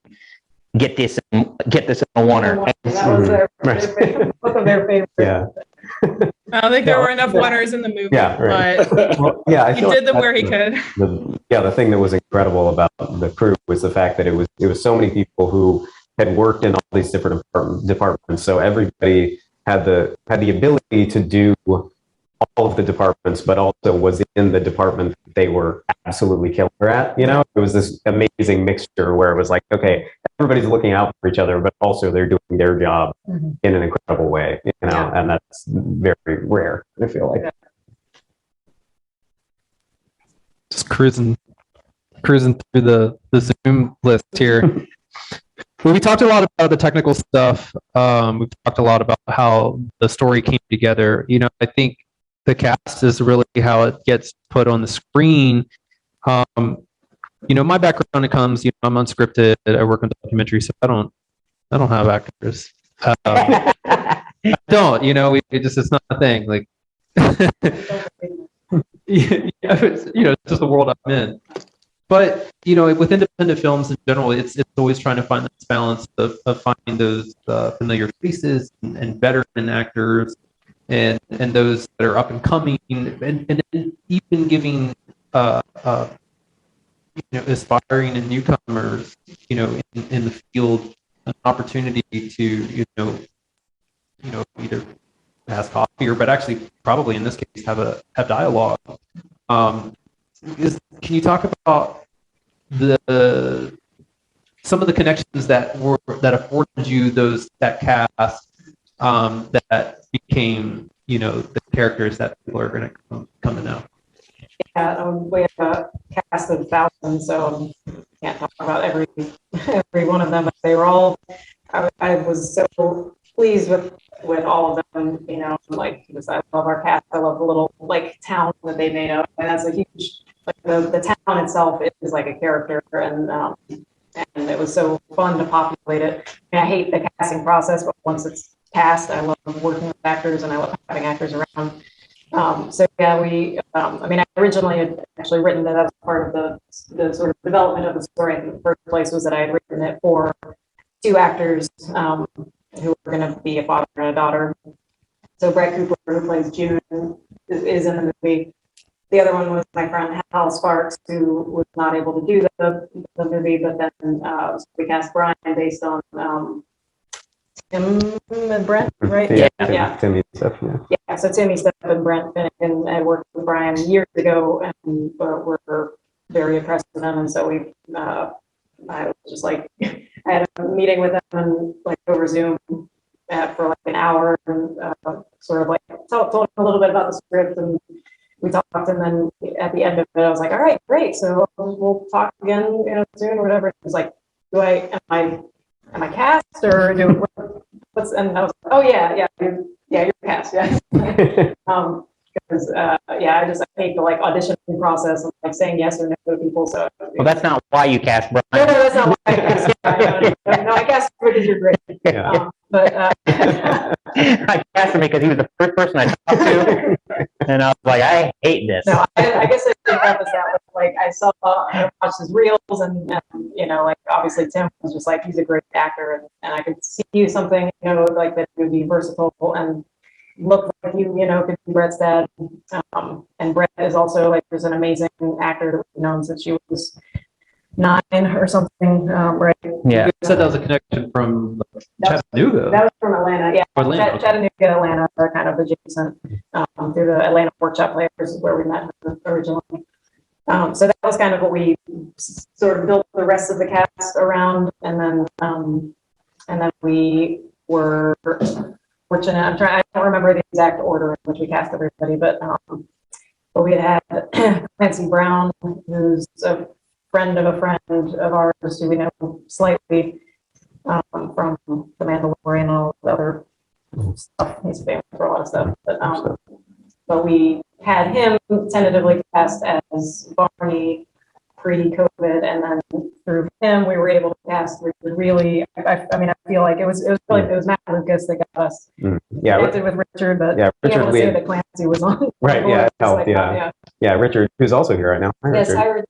get this in a oneer? That was both of their favorites. Yeah. I don't think there were enough winners in the movie, Yeah, right. but Well, yeah, I he feel did like them where he could. the thing that was incredible about the crew was the fact that it was so many people who had worked in all these different departments. So everybody had the ability to do all of the departments, but also was in the department that they were absolutely killer at. It was this amazing mixture where it was like, okay, everybody's looking out for each other, but also they're doing their job in an incredible way, and that's very rare, I feel like. Just cruising through the Zoom list here. Well, we talked a lot about the technical stuff. We've talked a lot about how the story came together. I think the cast is really how it gets put on the screen. My background, it comes, I'm unscripted. I work on documentaries, so I don't have actors. I don't, it's not a thing. Like, it's just the world I'm in. But, with independent films in general, it's always trying to find this balance of finding those familiar faces and veteran actors and those that are up and coming, and even giving aspiring and newcomers, in the field, an opportunity to, either ask coffee or, but actually probably in this case, have dialogue. Can you talk about some of the connections that afforded you that cast, that became, the characters that people are going to come to know? Yeah, we have a cast of thousands, so can't talk about every one of them, but they were all, I was so pleased with all of them, because I love our cast. I love the little town that they made up, and that's a huge, the town itself is like a character, and it was so fun to populate it. And I hate the casting process, but once it's cast, I love working with actors, and I love having actors around. So yeah, I originally had actually written that as part of the sort of development of the story in the first place, was that I had written it for two actors who were going to be a father and a daughter. So Brett Cooper, who plays June, is in the movie. The other one was my friend Hal Sparks, who was not able to do the movie, but then we cast Brian based on Tim and Brent, right? Yeah. Timmy stuff. Yeah. So Timmy, Steph, and Brent Finnegan had worked with Brian years ago, and were very impressed with them. And so I was just I had a meeting with them and over Zoom for an hour, and sort of told them a little bit about the script, and we talked. And then at the end of it, I was like, "All right, great. So we'll talk again, soon or whatever." It was like, am I cast or what's, and I was like, oh yeah, you're cast, yeah. Because I hate the audition process of saying yes or no to people. So well, that's not why you cast Brian. No, that's not why I cast. No, I cast him because you're great. Yeah. I cast him because he was the first person I talked to, and I was like, I hate this. No, I guess I should preface that with I watched his reels, and obviously Tim was just he's a great actor, and I could see something that would be versatile and look like could be Brett's dad. And Brett is also there's an amazing actor that we've known since she was 9 or something, right? Yeah. You said that was a connection from Chattanooga. That was from Atlanta, yeah. Atlanta. Chattanooga, Atlanta are kind of adjacent through the Atlanta Workshop Players is where we met her originally. So that was kind of what we sort of built the rest of the cast around, and then we were fortunate. I don't remember the exact order in which we cast everybody, but we had Clancy Brown, who's a friend of a friend of ours who we know slightly from The Mandalorian and all the other stuff. He's famous for a lot of stuff, but we had him tentatively cast as Barney pre-COVID, and then through him we were able to cast Richard. Really, I feel like it was Matt Lucas that got us connected with Richard, but Richard, able to say that Clancy was on. Right, yeah, helped, yeah, Richard, who's also here right now. Hi, Richard.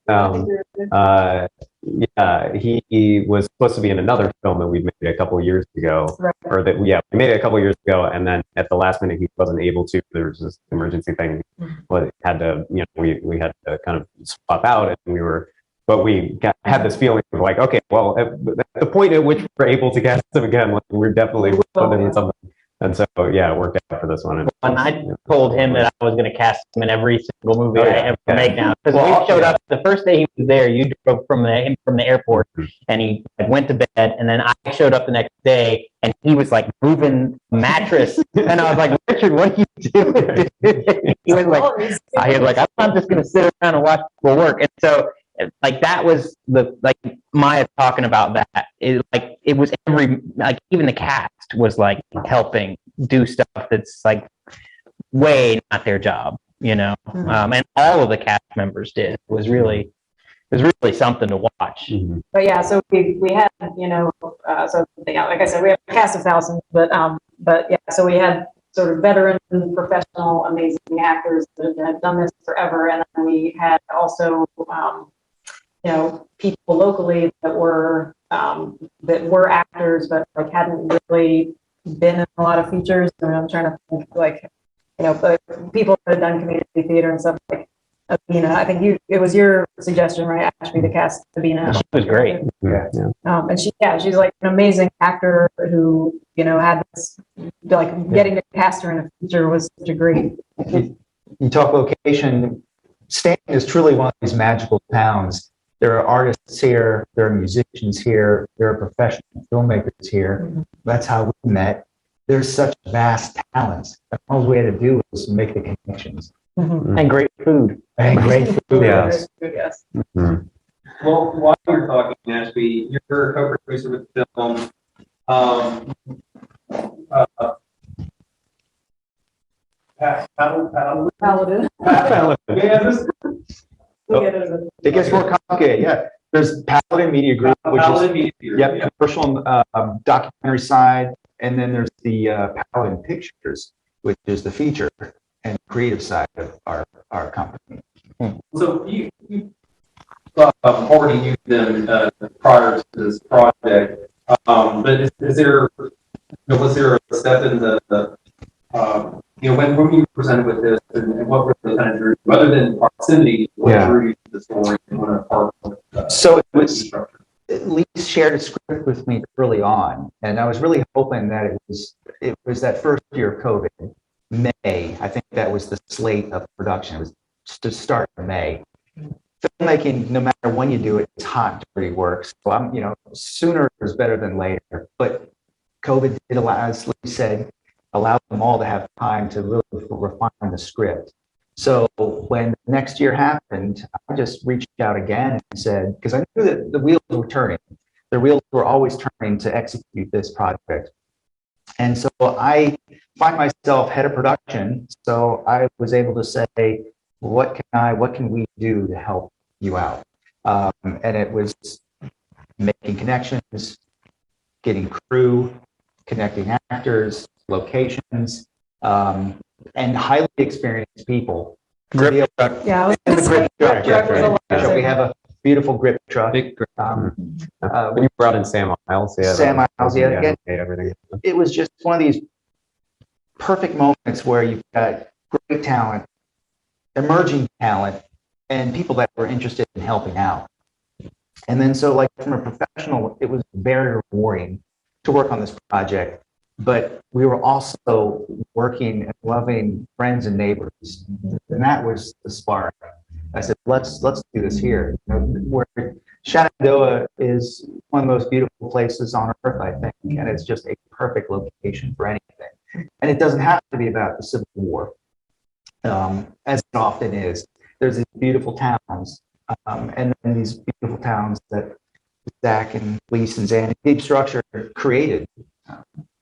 He was supposed to be in another film that we made a couple years ago, or that we made it a couple years ago, and then at the last minute he wasn't able to. There was this emergency thing, but had to, we had to kind of swap out, and we had this feeling of okay, well, at the point at which we're able to cast him again, we're definitely doing something. And so, it worked out for this one. And I told him that I was going to cast him in every single movie I ever make now. Because we showed up the first day he was there. You drove from the airport, and he went to bed. And then I showed up the next day, and he was moving a mattress. And I was like, Richard, what are you doing? He was I'm not just going to sit around and watch people work. And so, that was Maya talking about that. It was even the cast was helping do stuff that's way not their job, and all of the cast members did. It was really something to watch. But so we had like I said, we have a cast of thousands, but so we had sort of veteran, professional, amazing actors that had done this forever, and then we had also people locally that were actors, but hadn't really been in a lot of features. I'm trying to think people that had done community theater and stuff Abina. I think it was your suggestion, right, Ashby, to cast Abina. She was great. Yeah. And she's like an amazing actor who, had this, like getting to cast her in a feature was such a great. You talk location, Staunton is truly one of these magical towns. There are artists here, there are musicians here, there are professional filmmakers here. That's how we met. There's such vast talents. All we had to do was make the connections. And great food. And great food. Yes. Yes. Mhm. Well, while you're talking, Ashby, you're a co-producer with the film. Paladin. Yeah, this It gets more complicated, yeah. There's Paladin Media Group, which Paladin is Media Group, yeah. commercial documentary side, and then there's the Paladin Pictures, which is the feature and creative side of our company. So you already knew them prior to this project, but is there, was there a step in the when you presented with this, and what really kind of drew you, other than proximity, what drew you to the story and want to part of So it was, Lee shared a script with me early on, and I was really hoping that it was that first year of COVID, May. I think that was the slate of production. It was to start in May. Filmmaking, no matter when you do it, it's hot, dirty work. So I'm, sooner is better than later. But COVID did allow, as Lee said, allowed them all to have time to really refine the script. So when next year happened, I just reached out again and said, because I knew that the wheels were turning. The wheels were always turning to execute this project. And so I find myself head of production. So I was able to say, what can we do to help you out? And it was making connections, getting crew, connecting actors, locations, and highly experienced people. Grip truck. Yeah. And the grip truck. Grip truck was a lot. We have a beautiful grip truck. Big grip. We brought in Sam Miles. Yeah, Sam Miles, yeah, again. made everything. It was just one of these perfect moments where you've got great talent, emerging talent, and people that were interested in helping out. And then so like from a professional, it was very rewarding to work on this project, but we were also working and loving friends and neighbors. And that was the spark. I said, let's do this here. Where Shenandoah is one of the most beautiful places on earth, I think, and it's just a perfect location for anything. And it doesn't have to be about the Civil War, as it often is. There's these beautiful towns, and then these beautiful towns that Zach and Lise and Zan and Deep Structure created.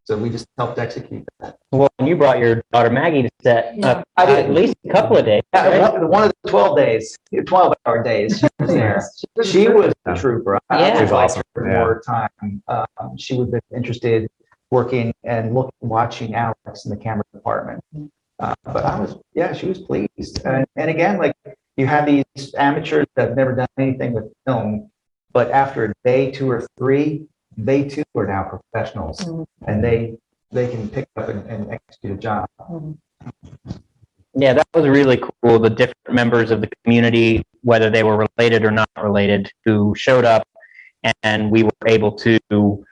So we just helped execute that. Well, and you brought your daughter Maggie to set up I did. at least a couple of days. Yeah, one of the 12-hour days, she was there. She was a trooper. Yeah. I would like Awesome. her more time. She would be interested working and watching Alex in the camera department. But she was pleased. And again, like you have these amateurs that have never done anything with film, but after a day, 2 or 3, they too are now professionals, and they can pick up and execute a job. Yeah, that was really cool. The different members of the community, whether they were related or not related, who showed up, and we were able to,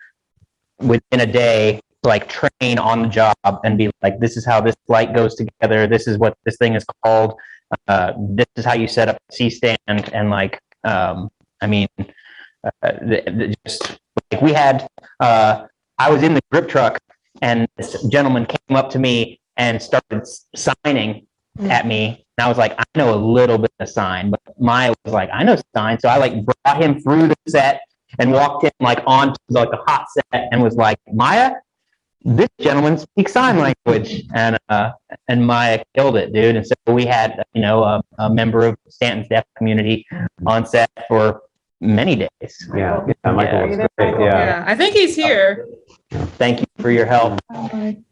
within a day, like train on the job and be like, this is how this light goes together. This is what this thing is called. This is how you set up a C-stand. And like, just like we had, I was in the grip truck and this gentleman came up to me and started signing at me. And I was like, I know a little bit of sign, but Maya was like, I know sign. So I like brought him through the set and walked him like onto like a hot set and was like, Maya, this gentleman speaks sign language, and Maya killed it, dude. And so we had, a member of Staunton's deaf community on set for many days. Yeah, Michael was great. Yeah, I think he's here. Thank you for your help. And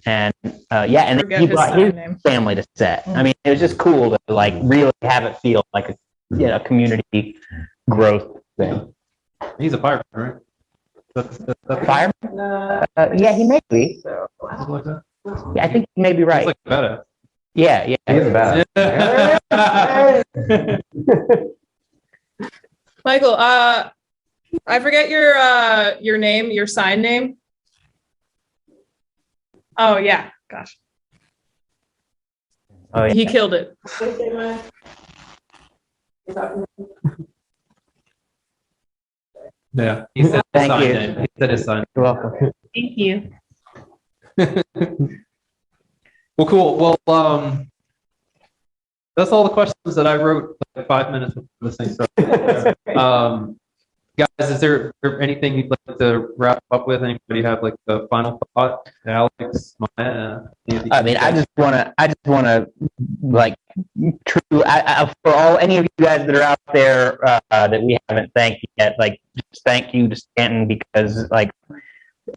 then Forget he his brought his name. family to set. I mean, it was just cool to like really have it feel like a community growth thing. He's a pirate, right? Fireman? Yeah, he may be. So, Something like that? Yeah, I think you may be right. It's like Verde. Yeah, yeah. He is bad. Michael, I forget your name, your sign name. Oh yeah, gosh. Oh, yeah. He killed it. Yeah, he said his Thank sign you. name. He said his sign. You're welcome. Thank you. Well, cool. Well, that's all the questions that I wrote like 5 minutes before this thing started. Guys, is there anything you'd like to wrap up with? Anybody have like the final thought? Alex, Maya? I mean, I just wanna like for any of you guys that are out there that we haven't thanked yet, like just thank you to Stanton, because like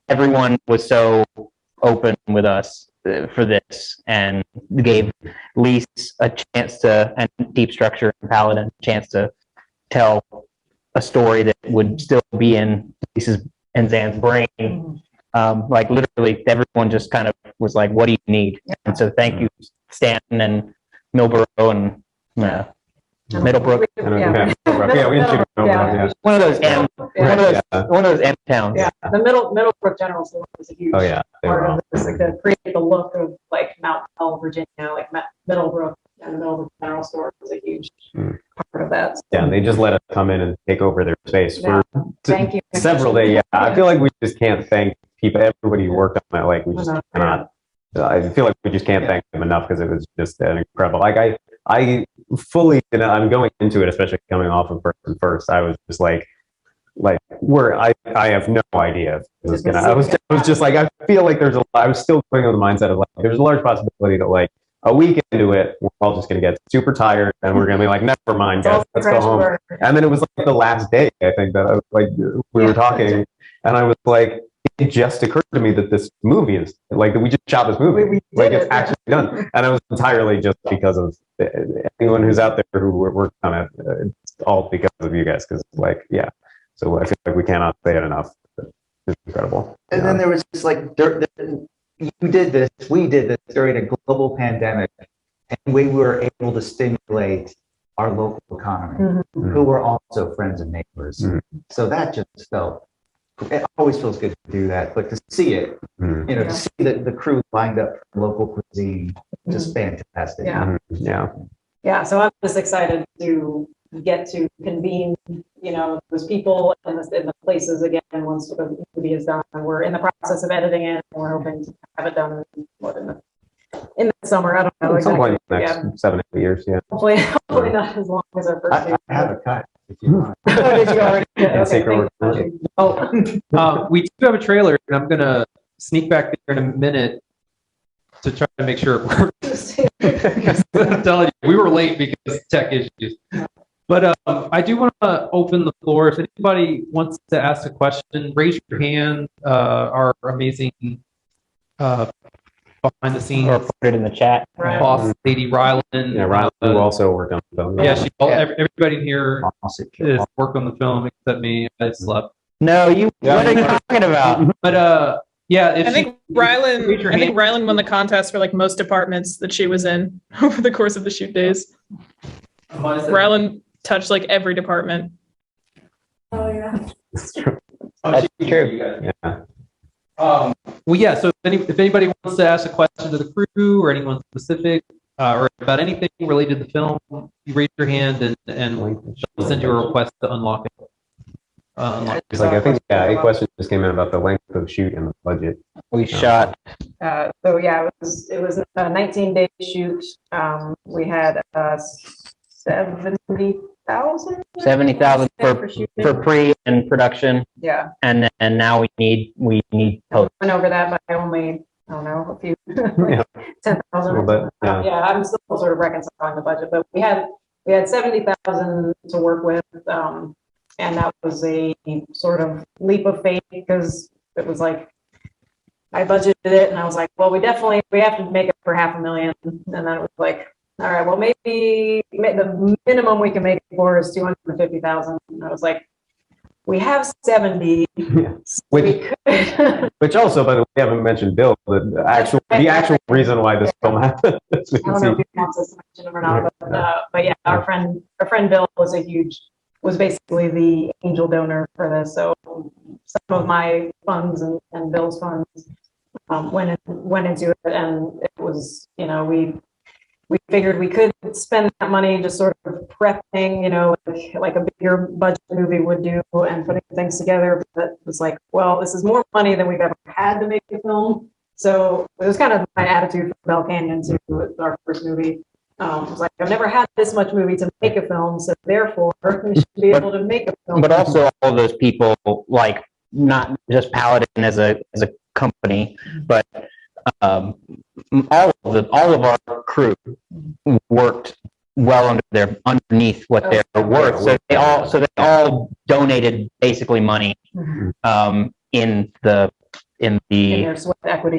everyone was so open with us for this and gave Lise a chance to, and Deep Structure and Paladin a chance to tell a story that would still be in Lisa's and Zan's brain. Like literally everyone just kind of was like, what do you need? And so thank you, Stanton and Milborough and Middlebrook. Yeah, we can shoot over, yeah. One of those M towns. Yeah, the Middlebrook General Store was a huge Oh yeah, they were part of awesome. this, like to create the look of like Mount Hell, Virginia, like Middlebrook and the Middlebrook General Store was a huge part of that. So, Yeah, and they just let us come in and take over their space Yeah. for Thank you. several days. Yeah, I feel like we just can't thank people, everybody who worked on it. Like we just cannot. I feel like we just can't thank them enough because it was just incredible. Like I fully, I'm going into it, especially coming off of first. I was just like where I have no idea if it was gonna. I was just like, I feel like there's I was still going with the mindset of like, there's a large possibility that like a week into it, we're all just gonna get super tired and we're gonna be like, never mind, guys, let's go home. And then it was like the last day, I think, that I was like, we were talking, and I was like, it just occurred to me that this movie is like that we just shot this movie, like it's actually done, and it was entirely just because of anyone who's out there who worked on it. It's all because of you guys, because like so I feel like we cannot say it enough. It's incredible. And then there was just like, you did this, we did this during a global pandemic, and we were able to stimulate our local economy, who were also friends and neighbors. So that just felt, it always feels good to do that, but to see it, to see the crew lined up for local cuisine, just fantastic. Yeah, so I'm just excited to get to convene, those people in the places again once the movie is done. And we're in the process of editing it, and we're hoping to have it done in the summer. I don't know exactly. Some point next 7 to 8 years, Hopefully not as long as our first I have a cut. If you want. Oh, did you already? Yeah, Okay, secret thank you. We do have a trailer, and I'm gonna sneak back there in a minute to try to make sure it works. I'm telling you, we were late because of tech issues. But I do want to open the floor. If anybody wants to ask a question, raise your hand. Our amazing behind the scenes Or put it in the chat. boss, Lady Rylan. Yeah, Rylan, who also worked on the film. Yeah, everybody here is worked on the film except me. I slept. No, what are you talking about? But I think Rylan won the contest for like most departments that she was in over the course of the shoot days. Rylan touched like every department. Oh yeah. It's true. That's true. Yeah. Well, yeah. So if anybody wants to ask a question to the crew or anyone specific or about anything related to the film, you raise your hand and we'll send you a request to unlock it. It's like, I think, a question just came in about the length of shoot and the budget. We shot. So yeah, it was a 19-day shoot. We had 70,000. 70,000 for pre and production, Yeah, and now we need I post. went over that by only, I don't know, a few, Yeah. 10,000. But, yeah. Yeah, I'm still sort of reconciling the budget, but we had 70,000 to work with, and that was a sort of leap of faith because it was like I budgeted it and I was like, well, we have to make it for $500,000, and then it was like, all right, well, maybe the minimum we can make it for is 250,000. And I was like, we have 70. Yeah. So we could. Which also, by the way, we haven't mentioned Bill, the actual reason why this film happened. I don't know if he wants us to mention him or not, but yeah, our friend Bill was basically the angel donor for this. So some of my funds and Bill's funds went into it, and it was, we figured we could spend that money just sort of prepping, like a bigger budget movie would do, and putting things together. But it was like, well, this is more money than we've ever had to make a film. So it was kind of my attitude for Bell Canyon to our first movie. It was like, I've never had this much movie to make a film, so therefore we should be able to make a film. But also all those people, like, not just Paladin as a company, but all of our crew worked well underneath what they're worth. So they all donated basically money in their sweat equity.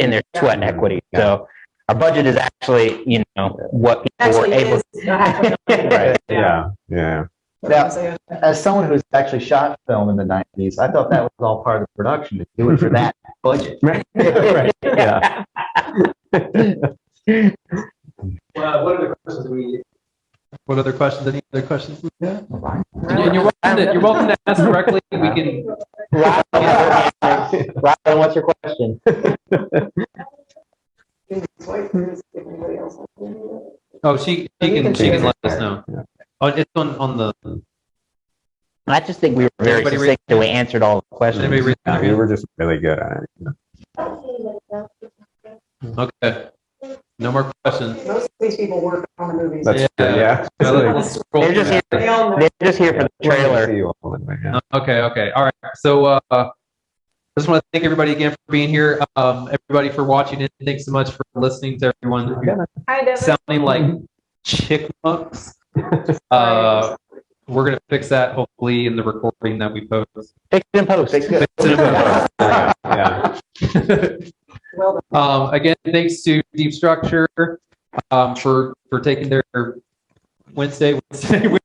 Yeah. So our budget is actually, what people were able to. Right. Yeah. Now, as someone who's actually shot film in the 90s, I thought that was all part of the production, to do it for that budget. Right. Yeah. What other questions do we? What other questions? Any other questions? Yeah. And you're welcome to ask directly. We can. Robin, what's your question? Oh, she can let us know. Oh, it's on the. I just think we were very succinct that we answered all the questions. We were just really good at it. Okay. No more questions. Most of these people work on the movies. That's yeah. Let's scroll They're just here for the trailer. Okay. All right. So I just want to thank everybody again for being here. Everybody for watching it. Thanks so much for listening to everyone. Hi, Devin. Sounding like chickmunks. We're gonna fix that hopefully in the recording that we post. Fix it in post. Yeah. Again, thanks to Deep Structure for taking their Wednesday evening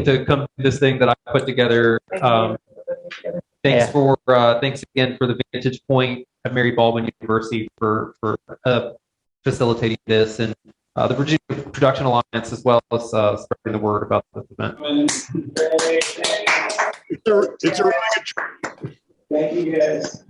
to come to this thing that I put together. Thanks again for the Vantage Point at Mary Baldwin University for facilitating this, and the Virginia Production Alliance, as well as spreading the word about this event. It's a really good. Thank you, guys.